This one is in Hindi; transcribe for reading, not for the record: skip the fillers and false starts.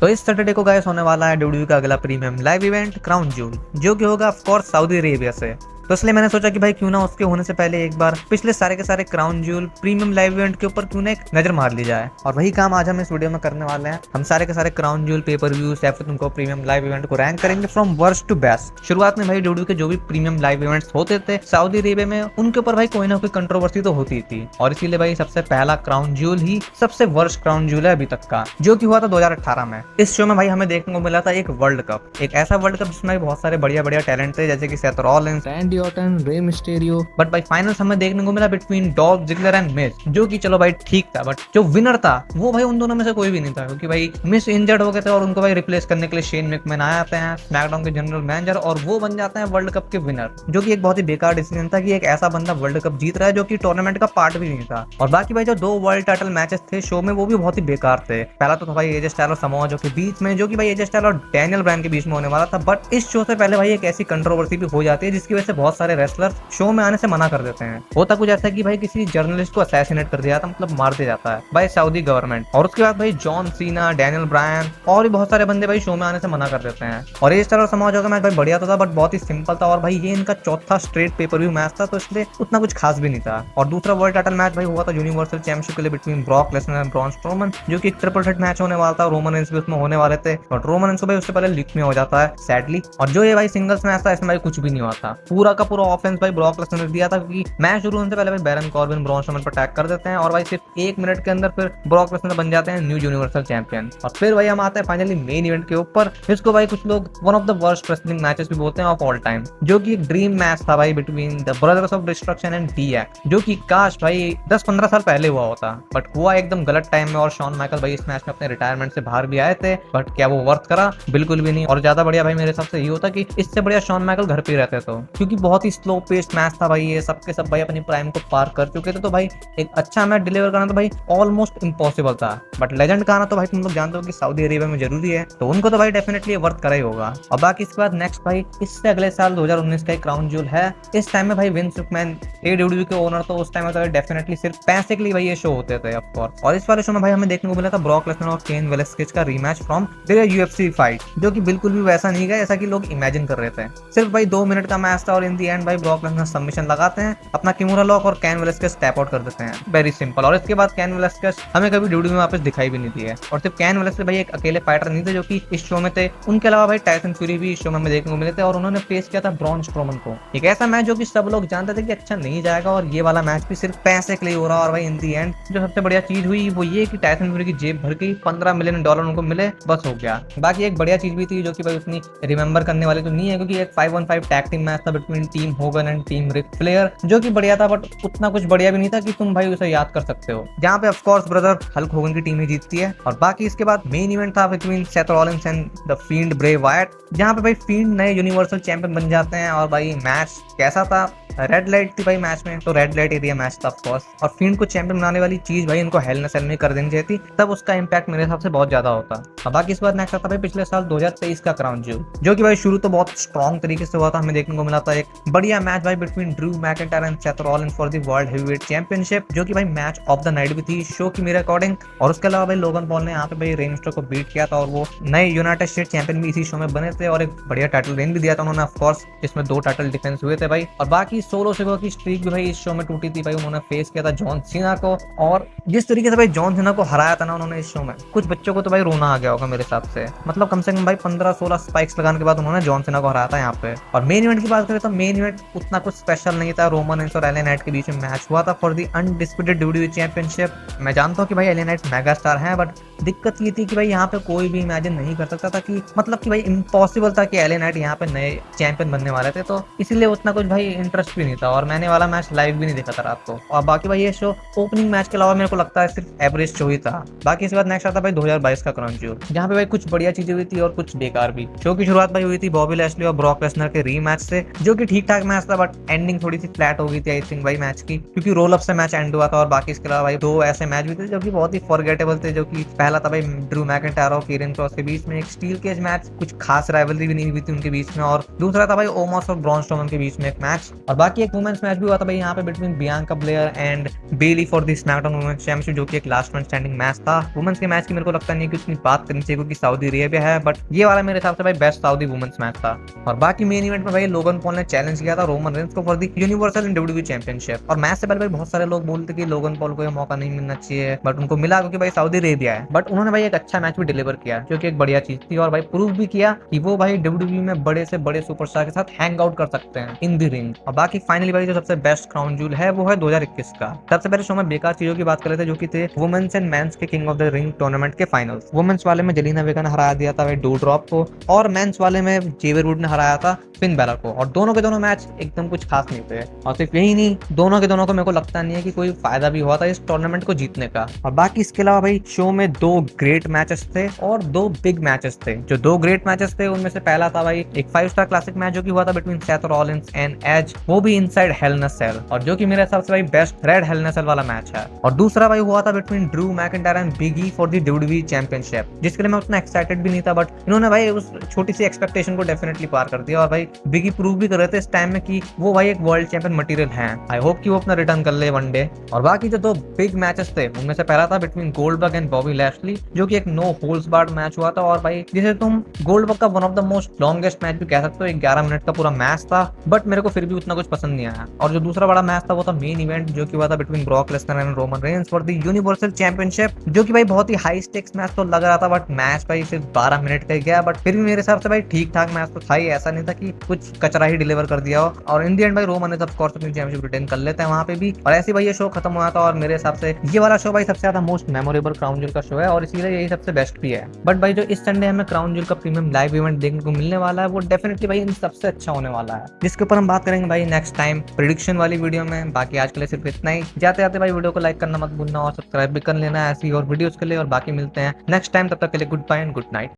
तो इस सैटरडे को गाइस होने वाला है डब्ल्यूडब्ल्यूई का अगला premium live event crown jewel, जो कि होगा ऑफ कोर्स सऊदी अरेबिया से। तो इसलिए मैंने सोचा कि भाई क्यों ना उसके होने से पहले एक बार पिछले सारे के सारे crown jewel premium live event के ऊपर क्यों ना एक नजर मार ली जाए। और वही काम आज हम इस वीडियो में करने वाले हैं। हम सारे के सारे क्राउन ज्यूल पेपर व्यूज या फिर तुमको प्रीमियम लाइव इवेंट को रैंक करेंगे फ्रॉम वर्स्ट टू बेस्ट। शुरुआत में भाई डब्ल्यूडब्ल्यूई के जो भी प्रीमियम लाइव इवेंट्स होते थे सऊदी अरेबिया में, उनके ऊपर भाई कोई ना कोई कंट्रोवर्सी तो होती थी। और इसीलिए भाई सबसे पहला क्राउन ज्यूल ही सबसे वर्स्ट क्राउन ज्यूल है अभी तक का, जो कि हुआ था 2018 में। इस शो में भाई हमें देखने को मिला था एक वर्ल्ड कप, एक ऐसा वर्ल्ड कप जिसमें बहुत सारे बढ़िया बढ़िया टैलेंट थे, जैसे कि Seth Rollins, Randy Orton, Rey Mysterio. But भाई फाइनल्स हमें देखने को मिला between Dolph Ziggler and Miz, जो कि चलो भाई ठीक था, बट जो विनर था वो भाई उन दोनों में से कोई भी नहीं था, क्योंकि भाई मिस इंजर्ड हो गए थे और उनको भाई रिप्लेस करने के लिए शेन मैकमैन आ जाते हैं, स्मैकडाउन के जनरल मैनेजर, और वो बन जाते हैं वर्ल्ड कप के विनर। जो कि एक बहुत ही बेकार डिसीजन था कि एक ऐसा बंदा वर्ल्ड कप जीत रहा है जो कि टूर्नामेंट का पार्ट भी नहीं था। और बाकी भाई जो 2 वर्ल्ड टाइटल मैचेस थे शो में, वो भी बहुत ही बेकार थे। पहला तो था भाई एजे स्टाइल्स और समोआ जो के बीच में, जो कि भाई एजे स्टाइल्स और डैनियल ब्रायन के बीच में होने वाला था। बट इस शो से पहले भाई एक ऐसी कंट्रोवर्सी भी हो जाती है जिसकी वजह से बहुत सारे रेसलर शो में आने से मना कर देते हैं। होता कुछ ऐसा कि भाई किसी जर्नलिस्ट को असैसिनेट कर दिया था, मतलब मार दिया जाता है भाई सऊदी गवर्नमेंट। और उसके बाद भाई जॉन सीना, डैनियल ब्रायन और भी बहुत सारे बंदे भाई शो में आने से मना कर देते हैं। और एजे स्टाइल्स और समोआ जो का मैच भाई बढ़िया तो था, बट बहुत ही सिंपल था। और भाई ये इनका चौथा स्ट्रेट पेपर व्यू मैच था, तो इसलिए उतना कुछ खास भी नहीं था। और दूसरा वर्ल्ड टाइटल मैच भाई हुआ था यूनिवर्सल चैंपियनशिप के लिए between Brock Lesnar and Braun Strowman, जो कि एक ट्रिपल थ्रेट मैच होने वाला था। रोमन रेंस भी उसमें होने वाले थे, बट रोमन रेंस को भाई उससे पहले लीक में हो जाता है सैडली। और जो ये भाई सिंगल्स मैच था, इसमें भाई कुछ भी नहीं हुआ था। पूरा का पूरा ऑफेंस भाई ब्रॉक लेसनर ने दिया था, क्योंकि मैच शुरू होने से पहले भाई बैरन कॉर्बिन ब्रॉन स्ट्रोमन पर अटैक कर देते हैं, और भाई सिर्फ 1 मिनट के अंदर फिर ब्रॉक लेसनर बन जाते हैं न्यू यूनिवर्सल चैंपियन। और फिर भाई हम आते हैं फाइनली मेन इवेंट के ऊपर, जिसको भाई कुछ लोग one of the worst wrestling matches भी बोलते हैं ऑफ ऑल टाइम, जो कि एक ड्रीम मैच था भाई between the Brothers of Destruction and DX, जो कि काश भाई 10-15 साल पहले हुआ होता, बट हुआ एकदम गलत टाइम में। और शॉन माइकल भाई इस मैच में अपने रिटायरमेंट से बाहर भी आए थे, बट क्या वो वर्थ करा? बिल्कुल भी नहीं। और ज्यादा बढ़िया भाई मेरे हिसाब से ये होता कि इससे बढ़िया शॉन माइकल घर पे रहते, तो क्योंकि बहुत ही स्लो पेस्ड मैच था भाई, ये सबके सब भाई अपनी प्राइम को पार कर चुके थे, तो भाई एक अच्छा मैच डिलीवर करना तो भाई ऑलमोस्ट इम्पॉसिबल था। बट लेजेंड का आना तो भाई तुम लोग जानते हो कि सऊदी अरेबिया में जरूरी है, तो उनको तो भाई डेफिनेटली वर्थ करा ही होगा। और बाकी इसके बाद नेक्स्ट भाई इससे अगले साल 2019 का क्राउन ज्यूल है। इस टाइम में भाई विंस मैकमैन एडब्ल्यूडब्ल्यूई के ओनर, तो उस टाइम में तो डेफिनेटली सिर्फ पैसे के लिए भाई ये शो होते थे ऑफ कोर्स। और इस वाले शो में भाई हमें देखने को मिला था ब्रॉक लेसनर और केन वेलेस्केज का rematch from their UFC fight, जो कि बिल्कुल भी वैसा नहीं गया जैसा कि लोग इमेजिन कर रहे थे। सिर्फ भाई 2 मिनट का मैच था, और इन दी एंड भाई ब्रॉक लेसनर सबमिशन लगाते हैं, अपना किमोरा लॉक और कैन वेलेस्केज टैप आउट कर देते हैं। Very simple. और इसके बाद कैन वेलेस्केज हमें कभी डब्ल्यूडब्ल्यूई में वापस दिखाई भी नहीं दिए। और सिर्फ कैन वेलेस्केज भाई एक अकेले फाइटर नहीं थे जो कि इस शो में थे, उनके अलावा भाई टाइसन फ्यूरी भी इस शो में हमें देखने को मिले थे, और उन्होंने फेस किया था ब्रॉन स्ट्रोमन को। एक ऐसा मैच जो कि सब लोग जानते थे कि अच्छा नहीं जाएगा, और ये वाला मैच भी सिर्फ पैसे के लिए हो रहा। और भाई इन दी एंड जो सबसे बढ़िया चीज हुई वो ये कि टाइसन फ्यूरी की जेब भर गई, $15 मिलियन उनको मिले, बस हो गया। बाकी एक बढ़िया चीज भी थी जो कि भाई उतनी रिमेंबर करने वाली तो नहीं है, क्योंकि एक 5-on-5 टैग टीम मैच था between team Hogan and team Ric Flair, जो कि बढ़िया था, बट उतना कुछ बढ़िया भी नहीं था कि तुम भाई उसे याद कर सकते हो, जहाँ पे of course brother Hulk Hogan की टीम ही जीतती है। और बाकी इसके बाद मेन इवेंट था between Seth Rollins and the field ब्रे वायट, जहाँ पे भाई फील्ड नए यूनिवर्सल चैंपियन बन जाते हैं। और भाई मैच कैसा था? रेड लाइट थी भाई मैच में, तो रेड लाइट एरिया मैच था ऑफ कोर्स। और फील्ड को चैंपियन बनाने वाली चीज भाई इनको हेल इन अ सेल में कर देनी चाहिए थी, तब उसका इंपैक्ट मेरे हिसाब से बहुत ज्यादा होता। और बाकी इस बार नेक्स्ट आता भाई पिछले साल 2023 का क्राउन ज्यूल, जो कि भाई शुरू तो बहुत स्ट्रॉन्ग तरीके से हुआ था। हमें देखने को मिला था एक बढ़िया मैच भाई between Drew McIntyre and Seth Rollins for the world heavyweight championship, जो कि भाई मैच ऑफ द नाइट भी थी शो की मेरे अकॉर्डिंग। और उसके अलावा भाई लोगन पॉल ने यहाँ पे भाई रे मिस्टीरियो को बीट किया था, और वो नए यूनाइटेड स्टेट चैंपियन भी इसी शो में बने थे, और एक बढ़िया टाइटल रेन भी दिया था उन्होंने ऑफ कोर्स, जिसमें 2 टाइटल डिफेंस हुए थे भाई। और बाकी सोलो सिगो की स्ट्रीक भी भाई इस शो में टूटी थी भाई, उन्होंने फेस किया था जॉन सीना को। और जिस तरीके से भाई जॉन सीना को हराया था ना उन्होंने इस शो में, कुछ बच्चों को तो भाई रोना आ गया होगा मेरे हिसाब से। मतलब कम से कम भाई 15-16 स्पाइक्स लगाने के बाद उन्होंने जॉन सीना को हराया था यहाँ पे। और मेन इवेंट की बात करें तो मेन इवेंट उतना कुछ स्पेशल नहीं था। रोमन रेंस और एले नाइट के बीच में मैच हुआ था for the undisputed WWE championship. मैं जानता हूँ कि भाई एले नाइट मेगा स्टार है, बट दिक्कत ये थी कि भाई यहाँ पे कोई भी इमेजिन नहीं कर सकता था कि मतलब कि भाई इम्पॉसिबल था कि एले नाइट यहाँ पे नए चैंपियन बनने वाले थे, तो इसीलिए उतना कुछ भाई इंटरेस्ट भी नहीं था। और मैंने वाला मैच लाइव भी नहीं देखा था रात को। और बाकी भाई ये शो ओपनिंग मैच के अलावा मेरे को लगता है सिर्फ एवरेज शो ही था। बाकी इसके बाद नेक्स्ट आता भाई 2022 का क्राउन ज्यूल, जहाँ पे भाई कुछ बढ़िया चीजें हुई थी और कुछ बेकार भी। शो की शुरुआत भाई हुई थी बॉबी लैशली और ब्रॉक लेसनर के रीमैच से, जो कि ठीक ठाक मैच था, बट एंडिंग थोड़ी सी फ्लैट हो गई थी आई थिंक भाई मैच की, क्योंकि रोल अप से मैच एंड हुआ था। और बाकी इसके अलावा भाई 2 ऐसे मैच भी थे जो कि बहुत ही फॉरगेटेबल थे, जो कि पहला था भाई ड्रू मैकिंटायर और कीरन क्रॉस के बीच में एक स्टील केज मैच, कुछ खास राइवलरी भी नहीं हुई थी उनके बीच में। और दूसरा था भाई ओमोस और ब्रॉन स्ट्रोमन के बीच में एक मैच। और बाकी एक वुमेन्स मैच भी हुआ था भाई यहाँ पे between Bianca Belair and Bayley for the SmackDown women's championship, जो कि एक लास्ट मैन स्टैंडिंग मैच था। वुमेन्स के मैच की मेरे को लगता नहीं कि उतनी बात करनी चाहिए क्योंकि सऊदी अरेबिया है, बट ये वाला मेरे हिसाब से भाई बेस्ट सऊदी वुमेन्स मैच था। और बाकी मेन इवेंट में भाई लोगन पॉल ने चैलेंज किया था रोमन रेंस को for the universal and WWE championship. और मैच से पहले भाई बहुत सारे लोग बोलते कि लोगन पॉल को ये मौका नहीं मिलना चाहिए, बट उनको मिला क्योंकि भाई सऊदी अरेबिया है। बट उन्होंने भाई एक अच्छा मैच भी डिलीवर किया जो कि एक बढ़िया चीज थी, और भाई प्रूव भी किया कि वो भाई डब्ल्यूडब्ल्यूई में बड़े से बड़े सुपरस्टार के साथ हैंग आउट कर सकते हैं इन द रिंग। और बाकी फाइनली भाई जो सबसे बेस्ट क्राउन जूल है वो है 2021 का। सबसे पहले शो में बेकार चीजों की बात कर रहे थे जो कि थे वुमेन्स एंड मेंस के king of the ring tournament के फाइनल्स। वुमेन्स वाले में जेलिना वेगा ने हरा दिया था भाई डोड्रॉप को, और मेंस वाले में जेवियर वुड ने हराया था फिन बैलर को। और दोनों के दोनों मैच एकदम कुछ खास नहीं थे। और सिर्फ यही नहीं, दोनों के दोनों को मेरे को लगता नहीं है कि कोई फायदा भी हुआ था इस टूर्नामेंट को जीतने का। और बाकी इसके अलावा भाई शो में 2 ग्रेट मैचेस थे और 2 बिग मैचेस थे। जो 2 ग्रेट मैचेस थे उनमें से पहला था भाई एक 5 स्टार क्लासिक मैच जो कि हुआ था between Seth Rollins and Edge, वो भी inside Hell in a Cell, और जो कि मेरे हिसाब से भाई best rated Hell in a Cell वाला मैच है। और दूसरा भाई हुआ था between Drew McIntyre and Big E for the WWE championship, जिसके लिए मैं उतना एक्साइटेड भी नहीं था, बट इन्होंने भाई उस छोटी सी एक्सपेक्टेशन को डेफिनेटली पार कर दिया। और भाई बिग ई प्रूव भी कर रहे थे इस टाइम में कि वो भाई एक वर्ल्ड चैंपियन मटेरियल है। आई होप कि वो अपना रिटर्न कर ले वन डे। और बाकी जो 2 बिग मैचेस थे उनमें से पहला था between Goldberg and Bobby Lashley, जो कि एक नो होल्ड्स बार्ड मैच हुआ था। और भाई जिसे तुम गोल्डबर्ग का one of the most longest match भी कह सकते हो, 11 मिनट का पूरा मैच था, बट मेरे को फिर भी उतना कुछ पसंद नहीं आया। और जो दूसरा बड़ा मैच था वो था मेन इवेंट जो कि हुआ था between Brock Lesnar and Roman Reigns for the universal championship, जो कि भाई बहुत ही हाई स्टेक्स मैच तो लग रहा था, बट मैच भाई सिर्फ 12 मिनट का गया। बट फिर भी मेरे हिसाब से भाई ठीक ठाक मैच तो था ही, ऐसा नहीं था कि कुछ कचरा ही डिलीवर कर दिया हो। और इन द एंड भाई रोमन ने ऑफ कोर्स अपनी चैंपियनशिप रिटेन कर लेते हैं वहां पे भी। और ऐसे भाई ये शो खत्म हुआ था, और मेरे हिसाब से ये वाला शो भाई सबसे ज्यादा मोस्ट मेमोरेबल क्राउन जूल का शो है, और इसीलिए यही सबसे बेस्ट भी है। बट भाई जो इस संडे हमें क्राउन जूल का प्रीमियम लाइव इवेंट देखने को मिलने वाला है वो डेफिनेटली भाई इन सबसे अच्छा होने वाला है, जिसके ऊपर हम बात करेंगे भाई नेक्स्ट टाइम प्रेडिक्शन वाली वीडियो में। बाकी आज के लिए सिर्फ इतना ही। जाते जाते भाई वीडियो को लाइक करना मत भूलना और सब्सक्राइब भी कर लेना ऐसी और वीडियोस के लिए। और बाकी मिलते हैं नेक्स्ट टाइम, तब तक के लिए goodbye and good night.